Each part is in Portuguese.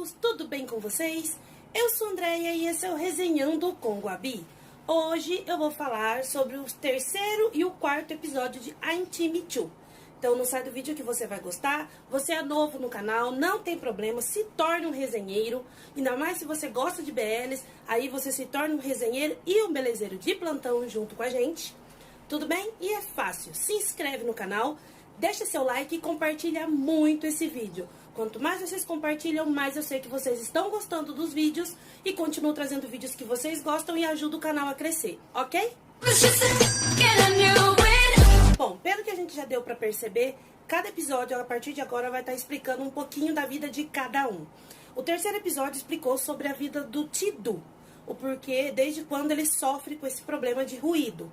amigos, tudo bem com vocês? Eu sou Andréia e esse é o Resenhando com Guabi. Hoje eu vou falar sobre o terceiro e o quarto episódio de I'm Team 2. Então não sai do vídeo que você vai gostar. Você é novo no canal, não tem problema, se torne um resenheiro. Ainda mais se você gosta de BLs, aí você se torna um resenheiro e um belezeiro de plantão junto com a gente. Tudo bem? E é fácil, se inscreve no canal, deixa seu like e compartilha muito esse vídeo. Quanto mais vocês compartilham, mais eu sei que vocês estão gostando dos vídeos e continuo trazendo vídeos que vocês gostam e ajuda o canal a crescer, ok? Bom, pelo que a gente já deu pra perceber, cada episódio a partir de agora vai estar explicando um pouquinho da vida de cada um. O terceiro episódio explicou sobre a vida do Ti-Do, o porquê, desde quando ele sofre com esse problema de ruído.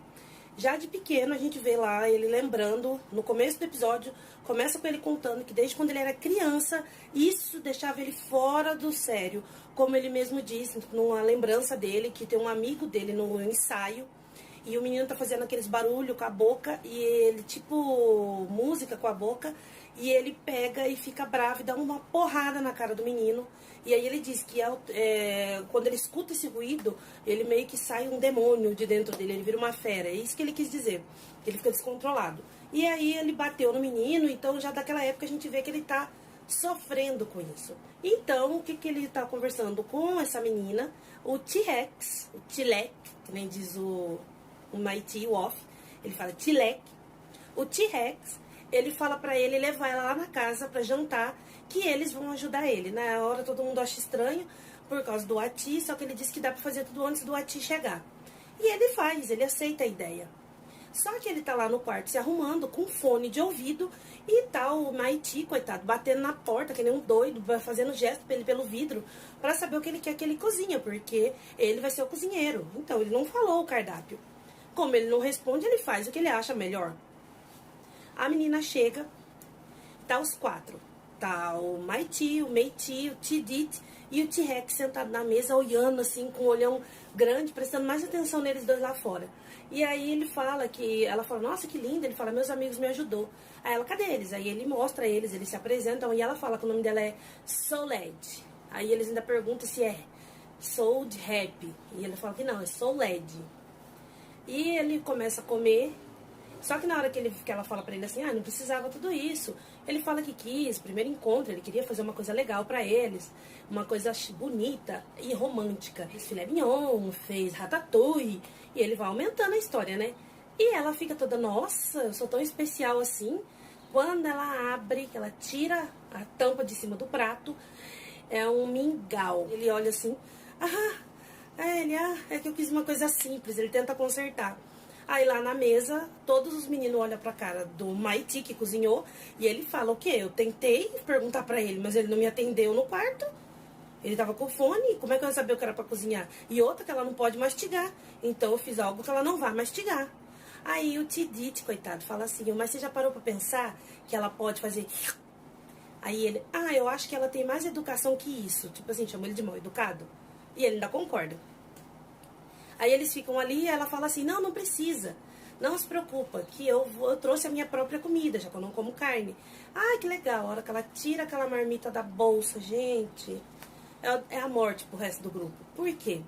Já de pequeno, a gente vê lá ele lembrando, no começo do episódio, começa com ele contando que desde quando ele era criança, isso deixava ele fora do sério. Como ele mesmo disse, numa lembrança dele, que tem um amigo dele no ensaio, e o menino tá fazendo aqueles barulhos com a boca, e ele, tipo, música com a boca, e ele pega e fica bravo e dá uma porrada na cara do menino. E aí ele diz que quando ele escuta esse ruído, ele meio que sai um demônio de dentro dele, ele vira uma fera. É isso que ele quis dizer, ele fica descontrolado. E aí ele bateu no menino, então já daquela época a gente vê que ele tá sofrendo com isso. Então, o que que ele tá conversando com essa menina? O T-Rex, o Tilek, que nem diz o Mighty Wolf, ele fala Tilek. O T-Rex, ele fala pra ele levar ela lá na casa pra jantar, que eles vão ajudar ele. Na hora todo mundo acha estranho, por causa do Ati, só que ele disse que dá pra fazer tudo antes do Ati chegar. E ele faz, ele aceita a ideia. Só que ele tá lá no quarto se arrumando, com fone de ouvido, e tá o Mighty, coitado, batendo na porta, que nem um doido, fazendo gesto pra ele pelo vidro, pra saber o que ele quer que ele cozinha, porque ele vai ser o cozinheiro. Então ele não falou o cardápio. Como ele não responde, ele faz o que ele acha melhor. A menina chega, tá os quatro. Tá o Mighty, o Meiti, o Tidit e o T-Rex sentado na mesa, olhando assim, com um olhão grande, prestando mais atenção neles dois lá fora. E aí ele fala que, ela fala, nossa, que lindo. Ele fala, meus amigos me ajudou. Aí ela, cadê eles? Aí ele mostra eles, eles se apresentam, e ela fala que o nome dela é Souled. Aí eles ainda perguntam se é Souled Happy. E ele fala que não, é Souled. E ele começa a comer. Só que na hora que ela fala pra ele assim, não precisava tudo isso. Ele fala que quis, primeiro encontro, ele queria fazer uma coisa legal pra eles. Uma coisa bonita e romântica. Fez filé mignon, fez ratatouille. E ele vai aumentando a história, né? E ela fica toda, nossa, eu sou tão especial assim. Quando ela abre, que ela tira a tampa de cima do prato, é um mingau. Ele olha assim, é que eu quis uma coisa simples. Ele tenta consertar. Aí lá na mesa, todos os meninos olham pra cara do Mighty, que cozinhou, e ele fala o quê? Eu tentei perguntar pra ele, mas ele não me atendeu no quarto. Ele tava com fone, como é que eu ia saber o que era pra cozinhar? E outra que ela não pode mastigar, então eu fiz algo que ela não vai mastigar. Aí o Tidit, coitado, fala assim, mas você já parou pra pensar que ela pode fazer... Aí ele, eu acho que ela tem mais educação que isso. Tipo assim, chama ele de mal educado. E ele ainda concorda. Aí eles ficam ali e ela fala assim, não precisa. Não se preocupa, que eu trouxe a minha própria comida, já que eu não como carne. Que legal, a hora que ela tira aquela marmita da bolsa, gente, é a morte pro resto do grupo. Por quê?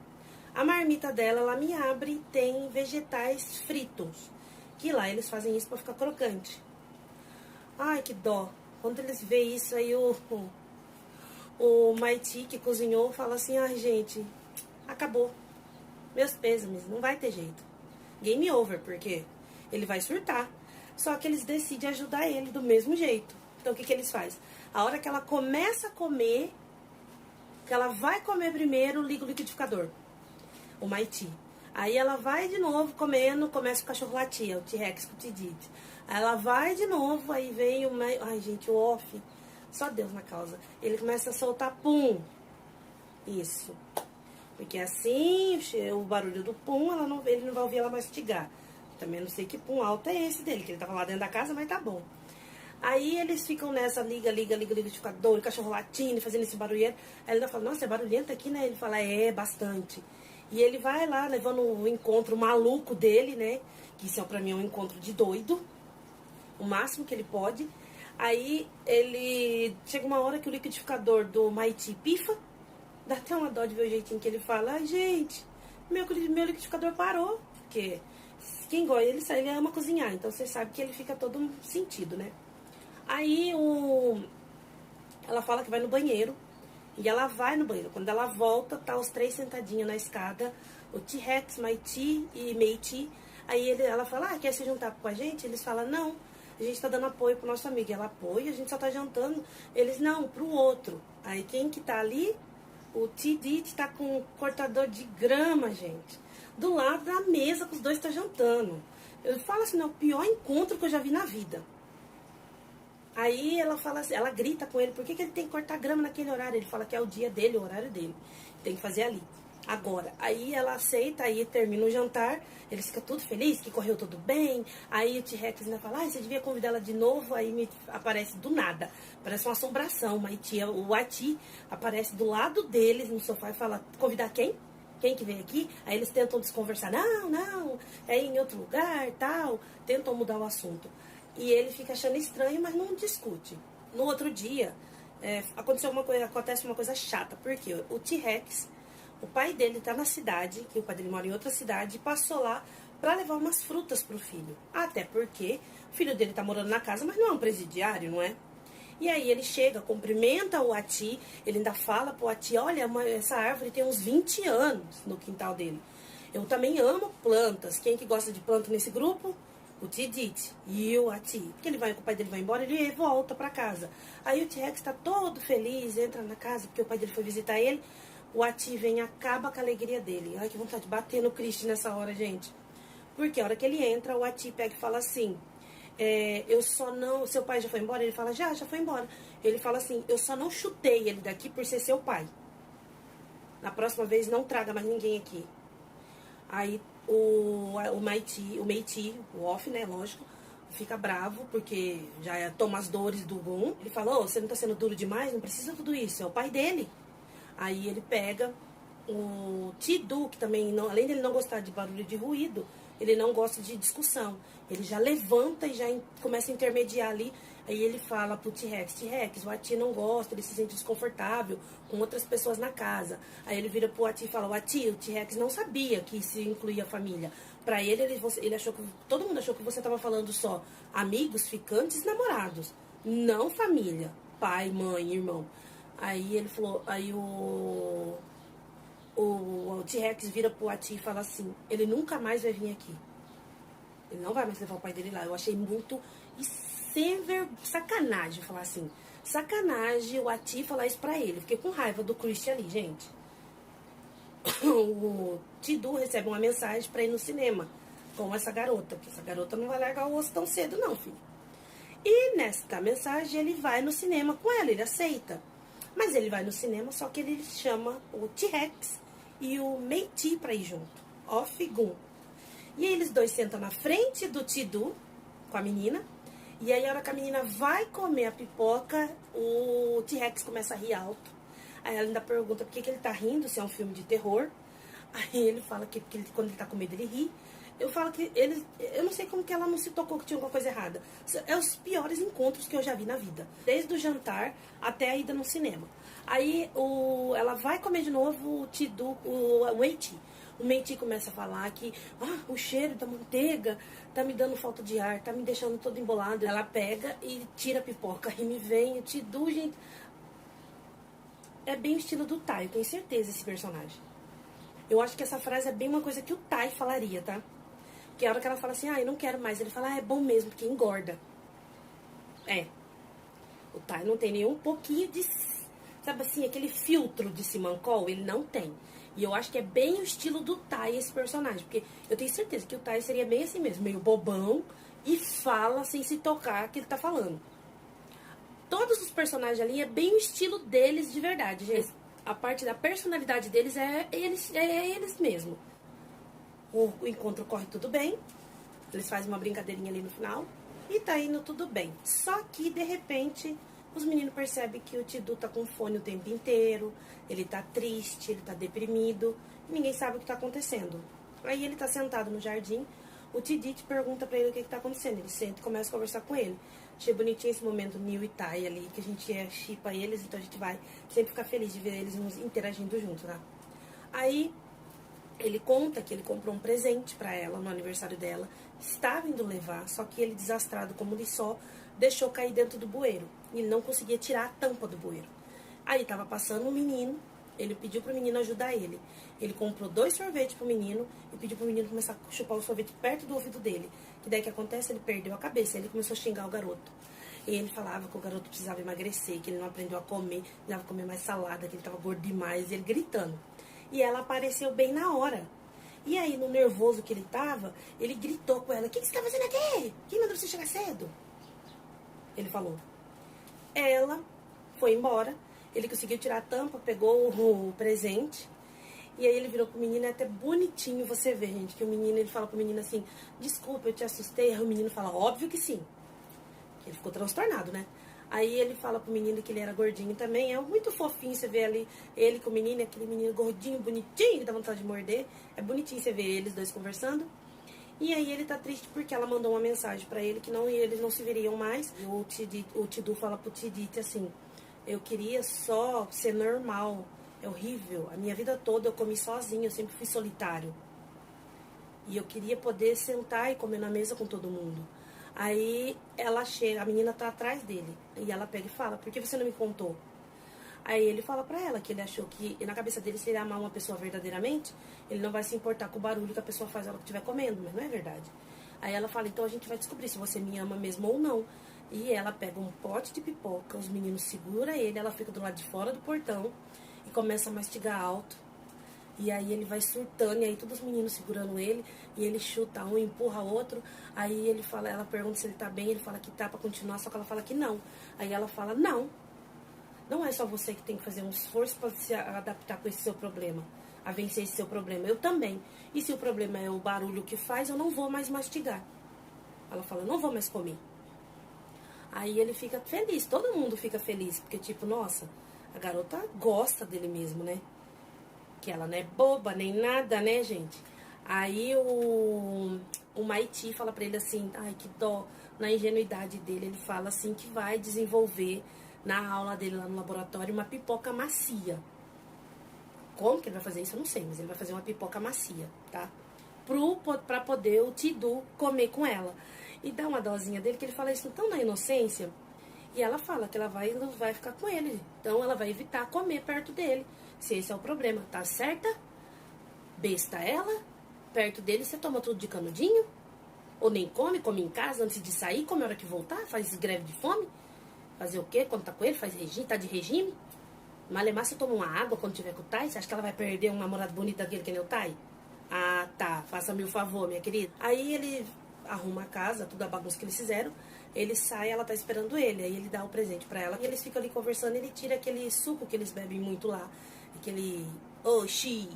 A marmita dela, ela me abre e tem vegetais fritos, que lá eles fazem isso pra ficar crocante. Que dó. Quando eles veem isso aí, o Mighty, que cozinhou, fala assim, gente, acabou. Meus pêsames, não vai ter jeito. Game over, porque ele vai surtar. Só que eles decidem ajudar ele do mesmo jeito. Então o que eles fazem? A hora que ela começa a comer, que ela vai comer primeiro, liga o liquidificador. O Mighty. Aí ela vai de novo comendo, começa o cachorro latir, o T-Rex com o Tidit. Aí ela vai de novo, aí vem o... gente, o off. Só Deus na causa. Ele começa a soltar pum. Isso. Porque assim, o barulho do pum, ele não vai ouvir ela mastigar. Também não sei que pum alto é esse dele, que ele tava lá dentro da casa, mas tá bom. Aí eles ficam nessa, liga o liquidificador, o cachorro latindo, fazendo esse barulheiro. Aí ela fala, nossa, é barulhento aqui, né? Ele fala, bastante. E ele vai lá, levando o encontro maluco dele, né? Que isso pra mim é um encontro de doido. O máximo que ele pode. Aí ele... Chega uma hora que o liquidificador do Maiti pifa. Dá até uma dó de ver o jeitinho que ele fala. Ai, gente, meu liquidificador parou. Porque quem gosta, ele ama cozinhar. Então você sabe que ele fica todo sentido, né? Aí ela fala que vai no banheiro. E ela vai no banheiro. Quando ela volta, tá os três sentadinhos na escada. O T-Rex, Maiti e Meiti. Aí ela fala, quer se juntar com a gente? Eles falam, não, a gente tá dando apoio pro nosso amigo. Ela apoia, a gente só tá jantando. Eles, não, pro outro. Aí quem que tá ali? O T-Dit tá com um cortador de grama, gente. Do lado da mesa que os dois estão jantando. Eu falo assim, é o pior encontro que eu já vi na vida. Aí ela fala assim, ela grita com ele, por que ele tem que cortar grama naquele horário? Ele fala que é o dia dele, o horário dele. Tem que fazer ali. Agora, aí ela aceita, aí termina o jantar, eles ficam tudo felizes, que correu tudo bem. Aí o T-Rex ainda fala, você devia convidar ela de novo. Aí me aparece do nada, parece uma assombração. O Ati aparece do lado deles no sofá e fala, convidar quem? Quem que vem aqui? Aí eles tentam desconversar, não, é em outro lugar, tal. Tentam mudar o assunto. E ele fica achando estranho, mas não discute. No outro dia, acontece uma coisa chata, porque o T-Rex, o pai dele tá na cidade, que o pai dele mora em outra cidade, e passou lá para levar umas frutas pro filho. Até porque o filho dele tá morando na casa, mas não é um presidiário, não é? E aí ele chega, cumprimenta o Ati, ele ainda fala pro Ati, olha, essa árvore tem uns 20 anos no quintal dele. Eu também amo plantas. Quem que gosta de planta nesse grupo? O T-Dit e o Ati. Porque o pai dele vai embora, ele volta pra casa. Aí o T-Rex tá todo feliz, entra na casa, porque o pai dele foi visitar ele. O Ati vem e acaba com a alegria dele. Ai, que vontade de bater no Christian nessa hora, gente. Porque a hora que ele entra, o Ati pega e fala assim, eu só não... Seu pai já foi embora? Ele fala, já foi embora. Ele fala assim, eu só não chutei ele daqui por ser seu pai. Na próxima vez, não traga mais ninguém aqui. Aí o Meiti, o Off, né, lógico, fica bravo, porque já toma as dores do Gon. Ele fala, você não tá sendo duro demais? Não precisa tudo isso, é o pai dele. Aí ele pega o Tidu, que também, além dele não gostar de barulho de ruído, ele não gosta de discussão. Ele já levanta e já começa a intermediar ali. Aí ele fala pro T-Rex, o Ati não gosta, ele se sente desconfortável com outras pessoas na casa. Aí ele vira pro Ati e fala, o T-Rex não sabia que isso incluía a família. Pra ele achou que, todo mundo achou que você tava falando só amigos, ficantes, namorados. Não família, pai, mãe, irmão. Aí ele falou, aí o T-Rex vira pro Ati e fala assim, ele nunca mais vai vir aqui. Ele não vai mais levar o pai dele lá. Eu achei muito sacanagem falar assim. Sacanagem o Ati falar isso pra ele. Fiquei com raiva do Christian ali, gente. O Tidu recebe uma mensagem pra ir no cinema com essa garota. Porque essa garota não vai largar o osso tão cedo não, filho. E nesta mensagem ele vai no cinema com ela, ele aceita. Mas ele vai no cinema, só que ele chama o T-Rex e o Meiti pra ir junto. Off e Gun. E aí eles dois sentam na frente do Tidu com a menina. E aí a hora que a menina vai comer a pipoca, o T-Rex começa a rir alto. Aí ela ainda pergunta por que ele tá rindo, se é um filme de terror. Aí ele fala que quando ele tá com medo ele ri. Eu falo que eu não sei como que ela não se tocou que tinha alguma coisa errada. É os piores encontros que eu já vi na vida. Desde o jantar até a ida no cinema. Aí ela vai comer de novo o Tidu, o Meiti. O Meiti começa a falar que o cheiro da manteiga tá me dando falta de ar, tá me deixando todo embolado. Ela pega e tira a pipoca e me vem o Tidu, gente. É bem o estilo do Tai, eu tenho certeza, esse personagem. Eu acho que essa frase é bem uma coisa que o Tai falaria, tá? Porque a hora que ela fala assim, eu não quero mais, ele fala, é bom mesmo, porque engorda. O Tai não tem nenhum pouquinho de, sabe assim, aquele filtro de Simancol, ele não tem. E eu acho que é bem o estilo do Tai esse personagem, porque eu tenho certeza que o Tai seria bem assim mesmo, meio bobão e fala sem se tocar que ele tá falando. Todos os personagens ali é bem o estilo deles de verdade, gente. A parte da personalidade deles é eles mesmos. O encontro corre tudo bem, eles fazem uma brincadeirinha ali no final e tá indo tudo bem. Só que, de repente, os meninos percebem que o Tidu tá com fone o tempo inteiro, ele tá triste, ele tá deprimido, ninguém sabe o que tá acontecendo. Aí ele tá sentado no jardim, o T-Dit pergunta pra ele o que tá acontecendo, ele senta e começa a conversar com ele. Achei bonitinho esse momento Neil e Ty ali, que a gente shippa eles, então a gente vai sempre ficar feliz de ver eles interagindo juntos, tá? Aí ele conta que ele comprou um presente pra ela no aniversário dela, estava indo levar, só que ele, desastrado como ele só, deixou cair dentro do bueiro. E ele não conseguia tirar a tampa do bueiro. Aí tava passando um menino, ele pediu pro menino ajudar ele. Ele comprou 2 sorvetes pro menino e pediu pro menino começar a chupar o sorvete perto do ouvido dele. Que daí que acontece? Ele perdeu a cabeça, ele começou a xingar o garoto. E ele falava que o garoto precisava emagrecer, que ele não aprendeu a comer, precisava comer mais salada, que ele tava gordo demais, e ele gritando. E ela apareceu bem na hora. E aí, no nervoso que ele tava, ele gritou com ela: "O que você tá fazendo aqui? Quem mandou você chegar cedo?" Ele falou. Ela foi embora, ele conseguiu tirar a tampa, pegou o presente. E aí ele virou pro menino, é até bonitinho você ver, gente, que o menino, ele fala pro menino assim: "Desculpa, eu te assustei." Aí o menino fala: "Óbvio que sim." Ele ficou transtornado, né? Aí ele fala pro menino que ele era gordinho também. É muito fofinho você ver ali ele com o menino, aquele menino gordinho, bonitinho, que dá vontade de morder. É bonitinho você ver eles dois conversando. E aí ele tá triste porque ela mandou uma mensagem pra ele que eles não se veriam mais. E o Tidu fala pro Tidite assim: "Eu queria só ser normal. É horrível. A minha vida toda eu comi sozinho, eu sempre fui solitário. E eu queria poder sentar e comer na mesa com todo mundo." Aí ela chega, a menina tá atrás dele. E ela pega e fala: "Por que você não me contou?" Aí ele fala pra ela que ele achou que, na cabeça dele, se ele amar uma pessoa verdadeiramente, ele não vai se importar com o barulho que a pessoa faz na hora que estiver comendo, mas não é verdade. Aí ela fala: "Então a gente vai descobrir se você me ama mesmo ou não." E ela pega um pote de pipoca, os meninos seguram ele, ela fica do lado de fora do portão e começa a mastigar alto. E aí ele vai surtando, e aí todos os meninos segurando ele, e ele chuta um, empurra outro. Aí ele fala, ela pergunta se ele tá bem, ele fala que tá pra continuar, só que ela fala que não. Aí ela fala: "Não, não é só você que tem que fazer um esforço pra se adaptar com esse seu problema, a vencer esse seu problema, eu também. E se o problema é o barulho que faz, eu não vou mais mastigar." Ela fala: "Não vou mais comer." Aí ele fica feliz, todo mundo fica feliz, porque tipo, nossa, a garota gosta dele mesmo, né? Que ela não é boba nem nada, né, gente? Aí o Maiti fala pra ele assim: "Ai, que dó." Na ingenuidade dele, ele fala assim que vai desenvolver na aula dele lá no laboratório uma pipoca macia. Como que ele vai fazer isso? Eu não sei, mas ele vai fazer uma pipoca macia, tá? Pra poder o Tidu comer com ela. E dá uma dosinha dele, que ele fala isso tão na inocência. E ela fala que ela vai ficar com ele. Então ela vai evitar comer perto dele, se esse é o problema. Tá certa? Besta ela. Perto dele você toma tudo de canudinho. Ou nem come em casa antes de sair, come a hora que voltar, faz greve de fome. Fazer o quê? Quando tá com ele, faz regime, tá de regime. Malemar, você toma uma água quando tiver com o Tai? Você acha que ela vai perder um namorado bonito daquele que nem o Tai? Ah, tá. Faça-me o favor, minha querida. Aí ele arruma a casa, toda a bagunça que eles fizeram. Ele sai, ela tá esperando ele. Aí ele dá o presente pra ela. E eles ficam ali conversando. Ele tira aquele suco que eles bebem muito lá. Aquele oxi.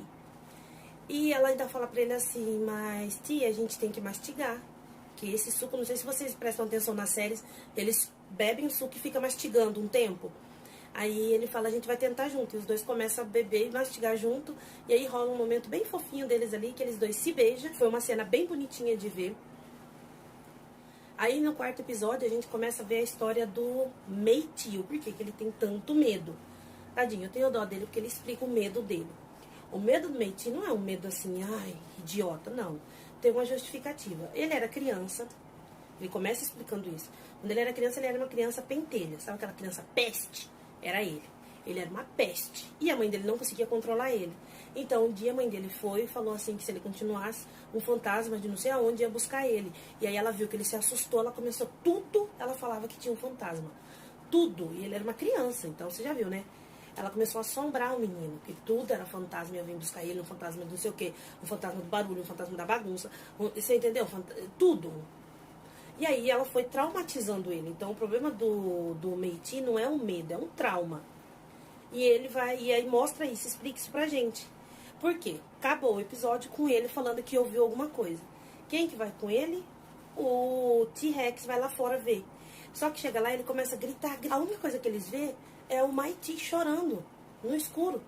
E ela ainda fala pra ele assim: "Mas tia, a gente tem que mastigar. Que esse suco, não sei se vocês prestam atenção nas séries, eles bebem o suco e ficam mastigando um tempo." Aí ele fala: "A gente vai tentar junto." E os dois começam a beber e mastigar junto. E aí rola um momento bem fofinho deles ali, que eles dois se beijam. Foi uma cena bem bonitinha de ver. Aí no 4º episódio a gente começa a ver a história do Meitio. Por que ele tem tanto medo? Tadinho, eu tenho dó dele porque ele explica o medo dele. O medo do Meitio não é um medo assim, ai, idiota, não. Tem uma justificativa. Ele era criança, ele começa explicando isso. Quando ele era criança, ele era uma criança pentelha. Sabe aquela criança peste? Era ele. Ele era uma peste. E a mãe dele não conseguia controlar ele. Então, um dia a mãe dele foi e falou assim que se ele continuasse, um fantasma de não sei aonde ia buscar ele. E aí ela viu que ele se assustou, ela começou tudo, ela falava que tinha um fantasma. Tudo. E ele era uma criança, então você já viu, né? Ela começou a assombrar o menino, que tudo era fantasma, ia vir buscar ele, um fantasma do não sei o quê, um fantasma do barulho, um fantasma da bagunça. Você entendeu? Tudo. E aí ela foi traumatizando ele. Então o problema do Meiti não é um medo, é um trauma. E ele vai, e aí mostra isso, explica isso pra gente. Por quê? Acabou o episódio com ele falando que ouviu alguma coisa. Quem que vai com ele? O T-Rex vai lá fora ver. Só que chega lá e ele começa a gritar. A única coisa que eles vê é o Maiti chorando no escuro.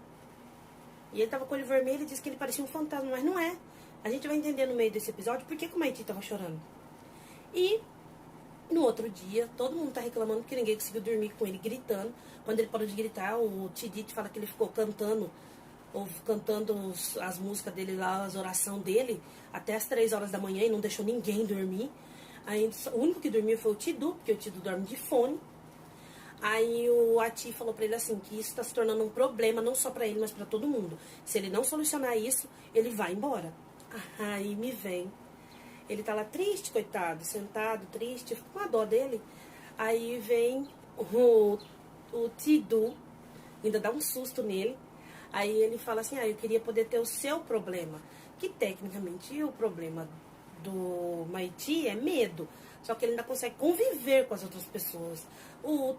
E ele tava com o olho vermelho e disse que ele parecia um fantasma, mas não é. A gente vai entender no meio desse episódio por que o Maiti tava chorando. E No outro dia, todo mundo tá reclamando porque ninguém conseguiu dormir com ele gritando. Quando ele parou de gritar, o Tidite fala que ele ficou cantando, ou cantando as músicas dele lá, as orações dele, até as 3 horas da manhã e não deixou ninguém dormir. Aí o único que dormiu foi o Tidu, porque o Tidu dorme de fone. Aí o Ati falou pra ele assim, que isso tá se tornando um problema, não só pra ele, mas pra todo mundo. Se ele não solucionar isso, ele vai embora. Aí me vem. Ele tá lá triste, coitado, sentado, triste, eu fico com a dó dele. Aí vem o Tidu, ainda dá um susto nele. Aí ele fala assim, eu queria poder ter o seu problema. Que tecnicamente o problema do Maiti é medo. Só que ele ainda consegue conviver com as outras pessoas. O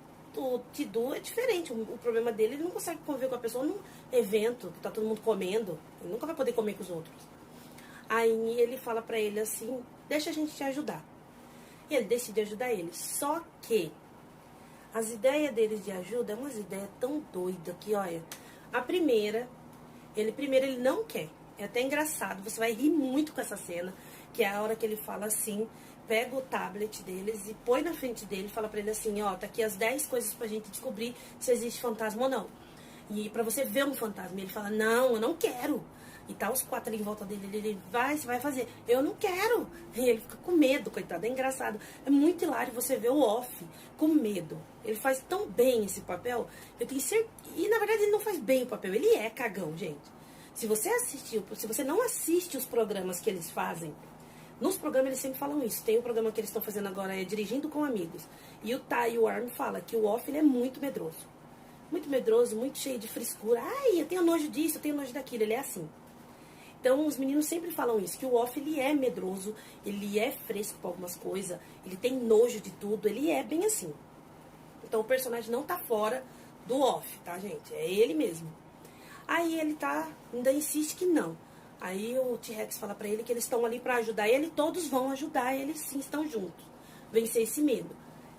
Tidu é diferente. O problema dele, ele não consegue conviver com a pessoa num evento, que tá todo mundo comendo. Ele nunca vai poder comer com os outros. Aí ele fala pra ele assim, deixa a gente te ajudar. E ele decide ajudar ele. Só que as ideias deles de ajuda é umas ideias tão doidas que, olha, a primeira, ele não quer. É até engraçado, você vai rir muito com essa cena, que é a hora que ele fala assim, pega o tablet deles e põe na frente dele e fala pra ele assim, tá aqui as 10 coisas pra gente descobrir se existe fantasma ou não. E pra você ver um fantasma. Ele fala, não, eu não quero. E tá os 4 ali em volta dele, ele você vai fazer. Eu não quero. E ele fica com medo, coitado, é engraçado. É muito hilário você ver o Off com medo. Ele faz tão bem esse papel, eu tenho certeza. E na verdade ele não faz bem o papel, ele é cagão, gente. Se você não assiste os programas que eles fazem, nos programas eles sempre falam isso. Tem o programa que eles estão fazendo agora, é Dirigindo com Amigos. E o Ty e o Arm fala que o Off ele é muito medroso. Muito medroso, muito cheio de frescura. Eu tenho nojo disso, eu tenho nojo daquilo. Ele é assim. Então, os meninos sempre falam isso, que o Off, ele é medroso, ele é fresco pra algumas coisas, ele tem nojo de tudo, ele é bem assim. Então, o personagem não tá fora do Off, tá, gente? É ele mesmo. Aí, ele ainda insiste que não. Aí, o T-Rex fala pra ele que eles estão ali pra ajudar ele, todos vão ajudar, eles sim estão juntos. Vencer esse medo.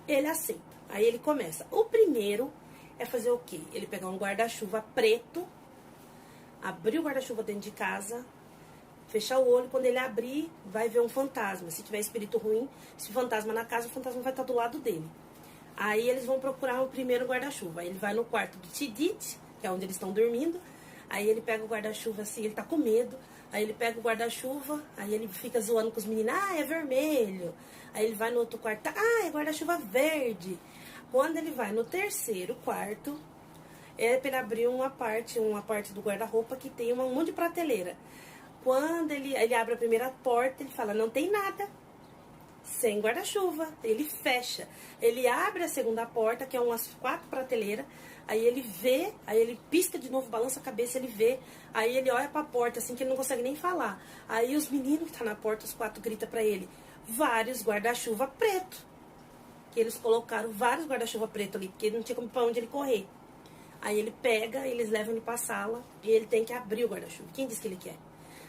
Ele aceita. Aí, ele começa. O primeiro é fazer o quê? Ele pegar um guarda-chuva preto, abrir o guarda-chuva dentro de casa, fechar o olho, quando ele abrir, vai ver um fantasma. Se tiver espírito ruim, se fantasma na casa, o fantasma vai estar do lado dele. Aí eles vão procurar o primeiro guarda-chuva. Aí ele vai no quarto do Tidite, que é onde eles estão dormindo. Aí ele pega o guarda-chuva assim, ele tá com medo. Aí ele pega o guarda-chuva, aí ele fica zoando com os meninos, é vermelho. Aí ele vai no outro quarto, é guarda-chuva verde. Quando ele vai no terceiro quarto, é pra ele abrir uma parte do guarda-roupa que tem um monte de prateleira. Quando ele abre a primeira porta, ele fala, não tem nada, sem guarda-chuva. Ele fecha. Ele abre a segunda porta, que é umas 4 prateleiras. Aí ele vê, aí ele pisca de novo, balança a cabeça, ele vê. Aí ele olha pra porta, assim, que ele não consegue nem falar. Aí os meninos que tá na porta, os 4 gritam pra ele, vários guarda-chuva preto. Que eles colocaram vários guarda-chuva preto ali, porque não tinha como pra onde ele correr. Aí ele pega, eles levam ele pra sala e ele tem que abrir o guarda-chuva. Quem disse que ele quer?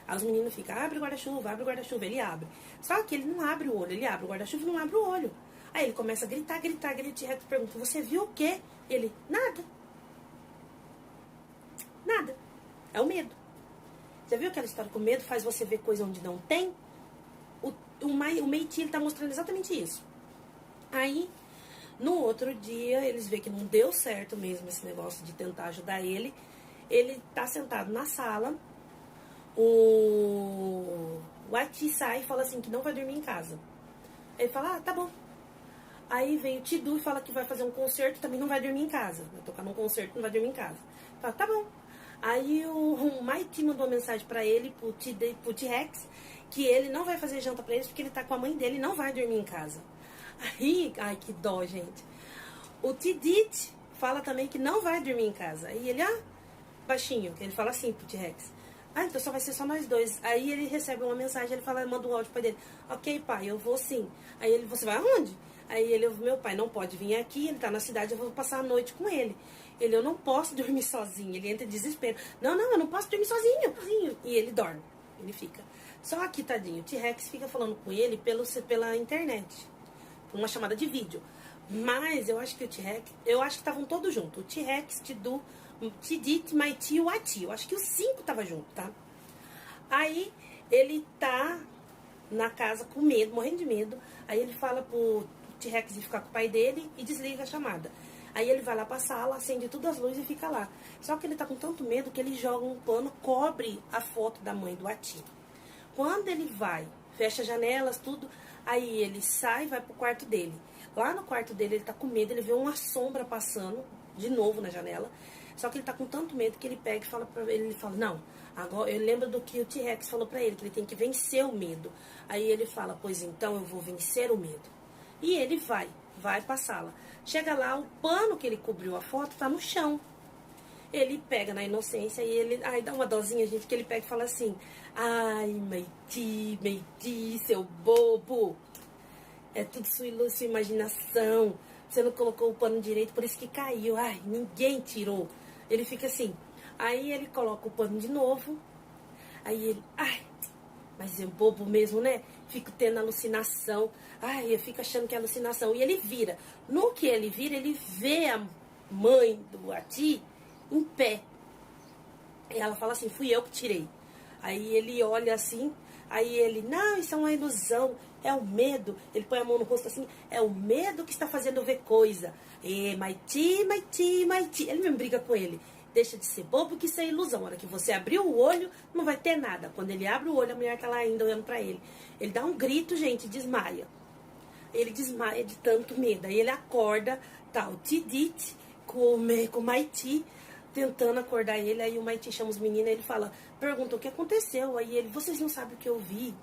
Aí os meninos ficam, abre o guarda-chuva, ele abre. Só que ele não abre o olho, ele abre o guarda-chuva e não abre o olho. Aí ele começa a gritar, ele pergunta, você viu o quê? Ele, nada. Nada. É o medo. Você viu aquela história que o medo faz você ver coisa onde não tem? O Meiti, ele tá mostrando exatamente isso. Aí, no outro dia, eles veem que não deu certo mesmo esse negócio de tentar ajudar ele. Ele tá sentado na sala. O Ati sai e fala assim que não vai dormir em casa. Ele fala, tá bom. Aí vem o Tidu e fala que vai fazer um concerto, também não vai dormir em casa. Vai tocar num concerto, não vai dormir em casa. Fala, tá bom. Aí o Maiti mandou uma mensagem pra ele, pro T-Rex, que ele não vai fazer janta pra eles porque ele tá com a mãe dele e não vai dormir em casa. Aí, ai que dó, gente. O Tidite fala também que não vai dormir em casa. Aí ele, baixinho, ele fala assim pro T-Rex. Então só vai ser só nós dois. Aí ele recebe uma mensagem, ele fala, manda um áudio pro pai dele. Ok, pai, eu vou sim. Aí ele, você vai aonde? Aí ele, meu pai não pode vir aqui, ele tá na cidade, eu vou passar a noite com ele. Ele, eu não posso dormir sozinho. Ele entra em desespero. Não, eu não posso dormir sozinho. E ele dorme, ele fica. Só que, tadinho, o T-Rex fica falando com ele pela internet. Uma chamada de vídeo. Mas eu acho que o T-Rex, eu acho que estavam todos juntos. O T-Rex, Tidu, o Tidite, Maiti e o Ati. Eu acho que os 5 estavam juntos, tá? Aí ele tá na casa com medo, morrendo de medo. Aí ele fala pro T-Rex ir ficar com o pai dele e desliga a chamada. Aí ele vai lá pra sala, acende todas as luzes e fica lá. Só que ele tá com tanto medo que ele joga um pano, cobre a foto da mãe do Ati. Quando ele vai, fecha as janelas, tudo, aí ele sai e vai pro quarto dele. Lá no quarto dele ele tá com medo, ele vê uma sombra passando de novo na janela. Só que ele tá com tanto medo que ele pega e fala pra ele, não, agora eu lembro do que o T-Rex falou pra ele, que ele tem que vencer o medo. Aí ele fala, pois então eu vou vencer o medo. E ele vai pra sala. Chega lá, o pano que ele cobriu a foto tá no chão. Ele pega na inocência e ele... Ai, dá uma dosinha, gente, que ele pega e fala assim, ai, Meiti, seu bobo. É tudo sua imaginação. Você não colocou o pano direito, por isso que caiu. Ai, ninguém tirou. Ele fica assim. Aí ele coloca o pano de novo. Aí ele... Ai, mas é bobo mesmo, né? Fico tendo alucinação. Ai, eu fico achando que é alucinação. E ele vira. No que ele vira, ele vê a mãe do Ati em pé. E ela fala assim, fui eu que tirei. Aí ele olha assim, aí ele, não, isso é uma ilusão, é o medo. Ele põe a mão no rosto assim, é o medo que está fazendo eu ver coisa. E Maiti. Ele mesmo briga com ele. Deixa de ser bobo que isso é ilusão. A hora que você abrir o olho, não vai ter nada. Quando ele abre o olho, a mulher tá lá ainda olhando pra ele. Ele dá um grito, gente, desmaia. Ele desmaia de tanto medo. Aí ele acorda, tá o Tidit com o Maiti tentando acordar ele. Aí o Maiti chama os meninos e ele fala, pergunta o que aconteceu. Aí ele, vocês não sabem o que eu vi.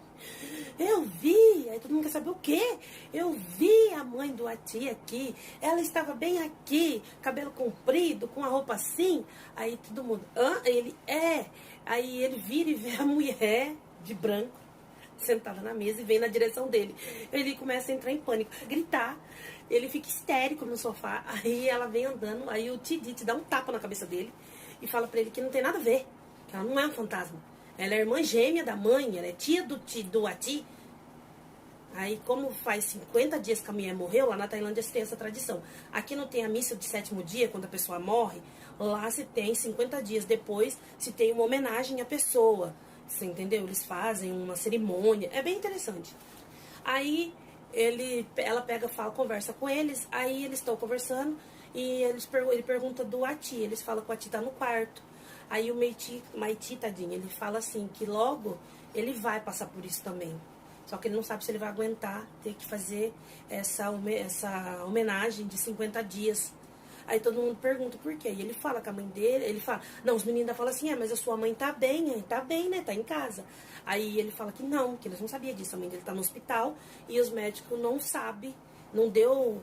Eu vi. Aí todo mundo quer saber o quê? Eu vi a mãe do Ati aqui. Ela estava bem aqui, cabelo comprido, com a roupa assim. Aí todo mundo, ele, é. Aí ele vira e vê a mulher de branco sentada na mesa e vem na direção dele. Ele começa a entrar em pânico, gritar. Ele fica histérico no sofá. Aí ela vem andando. Aí o Tidit dá um tapa na cabeça dele e fala pra ele que não tem nada a ver, que ela não é um fantasma. Ela é irmã gêmea da mãe, ela é tia do Ati. Aí, como faz 50 dias que a mulher morreu, lá na Tailândia se tem essa tradição. Aqui não tem a missa de 7º dia, quando a pessoa morre. Lá se tem 50 dias depois, se tem uma homenagem à pessoa. Você entendeu? Eles fazem uma cerimônia. É bem interessante. Aí, ela pega, conversa com eles. Aí, eles estão conversando. E ele pergunta do Ati. Eles falam que o Ati tá no quarto. Aí o Maiti, tadinho, ele fala assim, que logo ele vai passar por isso também. Só que ele não sabe se ele vai aguentar ter que fazer essa homenagem de 50 dias. Aí todo mundo pergunta por quê. E ele fala que a mãe dele, ele fala, não, os meninos ainda falam assim, mas a sua mãe tá bem, né, tá em casa. Aí ele fala que não, que eles não sabiam disso, a mãe dele tá no hospital e os médicos não sabem, não deu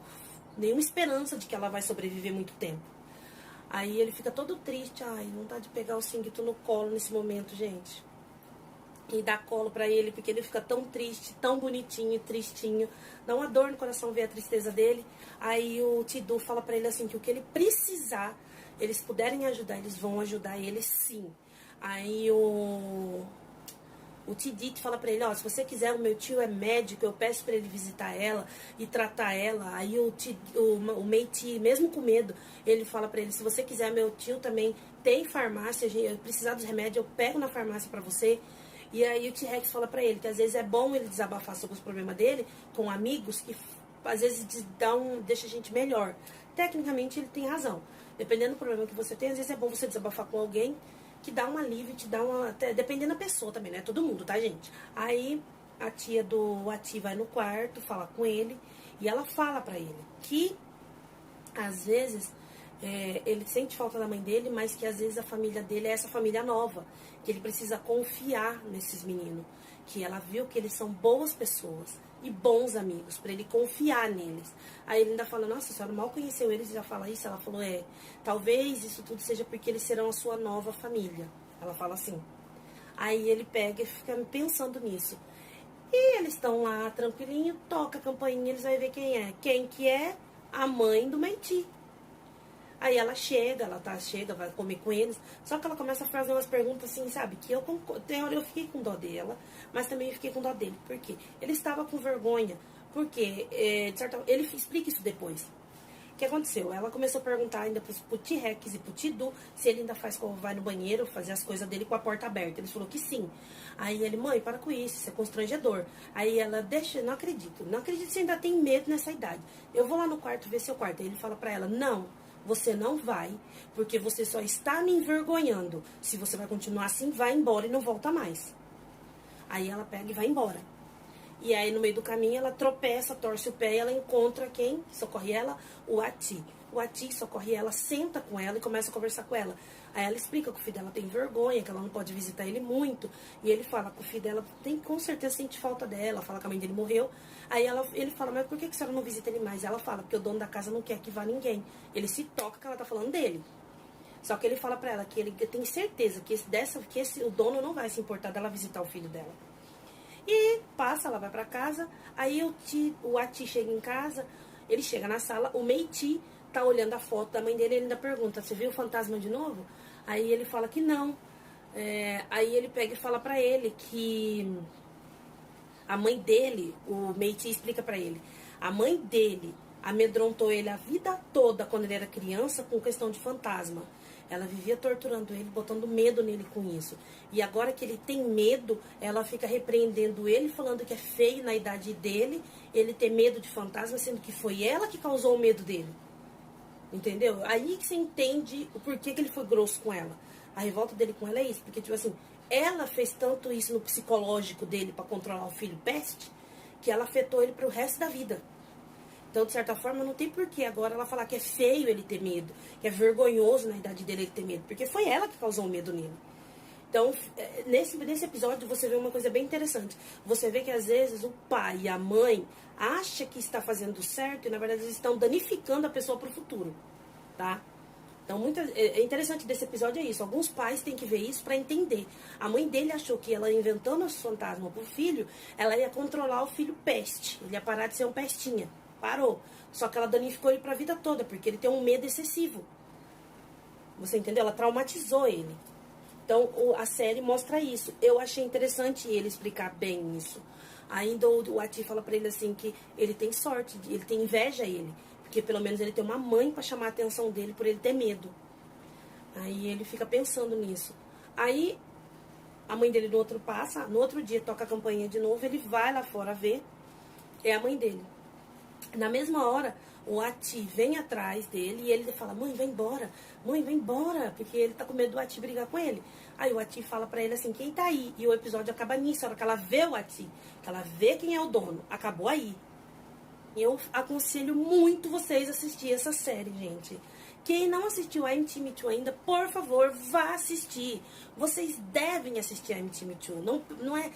nenhuma esperança de que ela vai sobreviver muito tempo. Aí ele fica todo triste, ai, vontade de pegar o Singito no colo nesse momento, gente. E dar colo pra ele, porque ele fica tão triste, tão bonitinho e tristinho. Dá uma dor no coração ver a tristeza dele. Aí o Tidu fala pra ele assim, que o que ele precisar, eles puderem ajudar, eles vão ajudar ele sim. Aí o Tidit fala pra ele, ó, se você quiser, o meu tio é médico, eu peço pra ele visitar ela e tratar ela. Aí o Meiti, mesmo com medo, ele fala pra ele, se você quiser, meu tio também tem farmácia, eu precisar dos remédios, eu pego na farmácia pra você. E aí o T-Rex fala pra ele que às vezes é bom ele desabafar sobre os problemas dele com amigos, que às vezes deixa a gente melhor. Tecnicamente ele tem razão. Dependendo do problema que você tem, às vezes é bom você desabafar com alguém que dá um alívio, te dá uma... Até, dependendo da pessoa também, não é todo mundo, tá, gente? Aí a tia do Ati vai no quarto falar com ele e ela fala pra ele que às vezes ele sente falta da mãe dele, mas que às vezes a família dele é essa família nova, que ele precisa confiar nesses meninos, que ela viu que eles são boas pessoas e bons amigos, pra ele confiar neles. Aí ele ainda fala, nossa, a senhora mal conheceu eles e já fala isso? Ela falou, talvez isso tudo seja porque eles serão a sua nova família. Ela fala assim. Aí ele pega e fica pensando nisso. E eles estão lá, tranquilinho, toca a campainha, eles vão ver quem é. Quem que é? A mãe do Meiti. Aí ela chega, vai comer com eles. Só que ela começa a fazer umas perguntas assim, sabe? Que eu fiquei com dó dela, mas também fiquei com dó dele. Por quê? Ele estava com vergonha. Porque, ele explica isso depois. que aconteceu? Ela começou a perguntar ainda pro T-Rex e pro Tidu se ele ainda vai no banheiro fazer as coisas dele com a porta aberta. Ele falou que sim. Aí ele, mãe, para com isso é constrangedor. Aí ela, deixa, não acredito que você ainda tem medo nessa idade. Eu vou lá no quarto ver seu quarto. Aí ele fala pra ela, não, você não vai, porque você só está me envergonhando. Se você vai continuar assim, vai embora e não volta mais. Aí ela pega e vai embora. E aí, no meio do caminho, ela tropeça, torce o pé e ela encontra quem socorre ela? O Ati. O Ati socorre ela, senta com ela e começa a conversar com ela. Aí ela explica que o filho dela tem vergonha, que ela não pode visitar ele muito. E ele fala que o filho dela com certeza sente falta dela, fala que a mãe dele morreu. Aí ele fala, mas por que a senhora não visita ele mais? Ela fala, porque o dono da casa não quer que vá ninguém. Ele se toca que ela tá falando dele. Só que ele fala pra ela que ele tem certeza que o dono não vai se importar dela visitar o filho dela. E passa, ela vai pra casa, aí o Ati chega em casa, ele chega na sala, o Meiti tá olhando a foto da mãe dele, ele ainda pergunta, você viu o fantasma de novo? Aí ele fala que não. Aí ele pega e fala pra ele que a mãe dele, o Meiti explica pra ele, a mãe dele amedrontou ele a vida toda quando ele era criança com questão de fantasma. Ela vivia torturando ele, botando medo nele com isso. E agora que ele tem medo, ela fica repreendendo ele, falando que é feio na idade dele, ele ter medo de fantasma, sendo que foi ela que causou o medo dele. Entendeu? Aí que você entende o porquê que ele foi grosso com ela. A revolta dele com ela é isso, porque, tipo assim, ela fez tanto isso no psicológico dele pra controlar o filho peste, que ela afetou ele pro resto da vida. Então, de certa forma, não tem porquê agora ela falar que é feio ele ter medo, que é vergonhoso na idade dele ele ter medo, porque foi ela que causou o medo nele. Então, nesse episódio, você vê uma coisa bem interessante. Você vê que, às vezes, o pai e a mãe acham que está fazendo certo e, na verdade, eles estão danificando a pessoa para o futuro, tá? Então, é interessante desse episódio é isso. Alguns pais têm que ver isso para entender. A mãe dele achou que ela, inventando os fantasmas pro filho, ela ia controlar o filho peste. Ele ia parar de ser um pestinha. Parou. Só que ela danificou ele pra vida toda, porque ele tem um medo excessivo. Você entendeu? Ela traumatizou ele. Então, a série mostra isso. Eu achei interessante ele explicar bem isso. Ainda o Ati fala pra ele assim que ele tem sorte, ele tem inveja a ele. Porque pelo menos ele tem uma mãe pra chamar a atenção dele por ele ter medo. Aí ele fica pensando nisso. Aí a mãe dele no outro dia toca a campainha de novo, ele vai lá fora ver. É a mãe dele. Na mesma hora, o Ati vem atrás dele e ele fala, mãe, vai embora, porque ele tá com medo do Ati brigar com ele. Aí o Ati fala pra ele assim, quem tá aí? E o episódio acaba nisso, a hora que ela vê o Ati, que ela vê quem é o dono, acabou aí. Eu aconselho muito vocês a assistir essa série, gente. Quem não assistiu a MTV2 ainda, por favor, vá assistir. Vocês devem assistir a MTV2. Não é,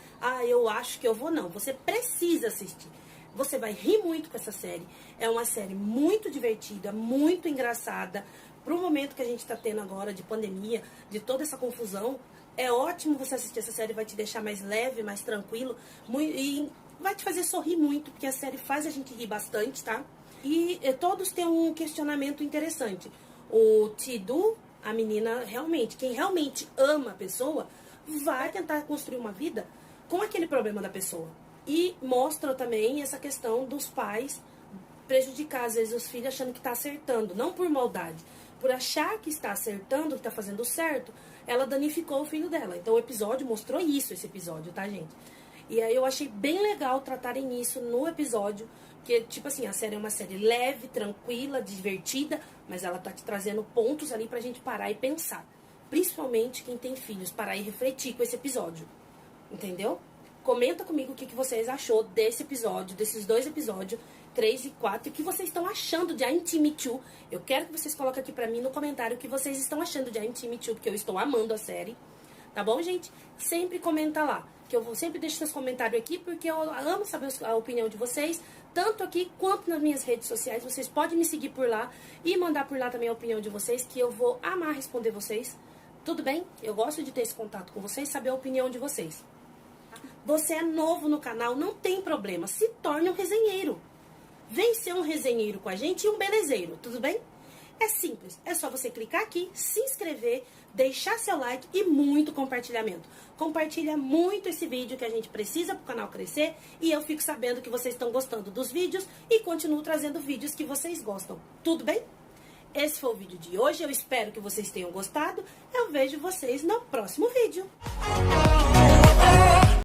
eu acho que eu vou, não. Você precisa assistir. Você vai rir muito com essa série. É uma série muito divertida, muito engraçada. Pro momento que a gente tá tendo agora de pandemia, de toda essa confusão, é ótimo você assistir essa série. Vai te deixar mais leve, mais tranquilo. E vai te fazer sorrir muito, porque a série faz a gente rir bastante, tá? E todos têm um questionamento interessante. O Tidu, a menina, realmente, quem realmente ama a pessoa, vai tentar construir uma vida com aquele problema da pessoa. E mostra também essa questão dos pais prejudicar, às vezes, os filhos achando que está acertando. Não por maldade. Por achar que está acertando, que está fazendo certo, ela danificou o filho dela. Então o episódio mostrou isso, esse episódio, tá, gente? E aí eu achei bem legal tratarem isso no episódio. Que, tipo assim, a série é uma série leve, tranquila, divertida, mas ela tá te trazendo pontos ali pra gente parar e pensar. Principalmente quem tem filhos, parar e refletir com esse episódio. Entendeu? Comenta comigo o que vocês achou desse episódio, desses 2 episódios, 3 e 4, e o que vocês estão achando de I'm Team Me Too. Eu quero que vocês coloquem aqui pra mim no comentário o que vocês estão achando de I'm Team Me Too, porque eu estou amando a série. Tá bom, gente? Sempre comenta lá, que eu sempre deixo seus comentários aqui, porque eu amo saber a opinião de vocês, tanto aqui quanto nas minhas redes sociais. Vocês podem me seguir por lá e mandar por lá também a opinião de vocês, que eu vou amar responder vocês. Tudo bem? Eu gosto de ter esse contato com vocês, saber a opinião de vocês. Você é novo no canal, não tem problema. Se torne um resenheiro. Vem ser um resenheiro com a gente e um belezeiro, tudo bem? É simples, é só você clicar aqui, se inscrever, deixar seu like e muito compartilhamento. Compartilha muito esse vídeo que a gente precisa para o canal crescer e eu fico sabendo que vocês estão gostando dos vídeos e continuo trazendo vídeos que vocês gostam. Tudo bem? Esse foi o vídeo de hoje, eu espero que vocês tenham gostado. Eu vejo vocês no próximo vídeo.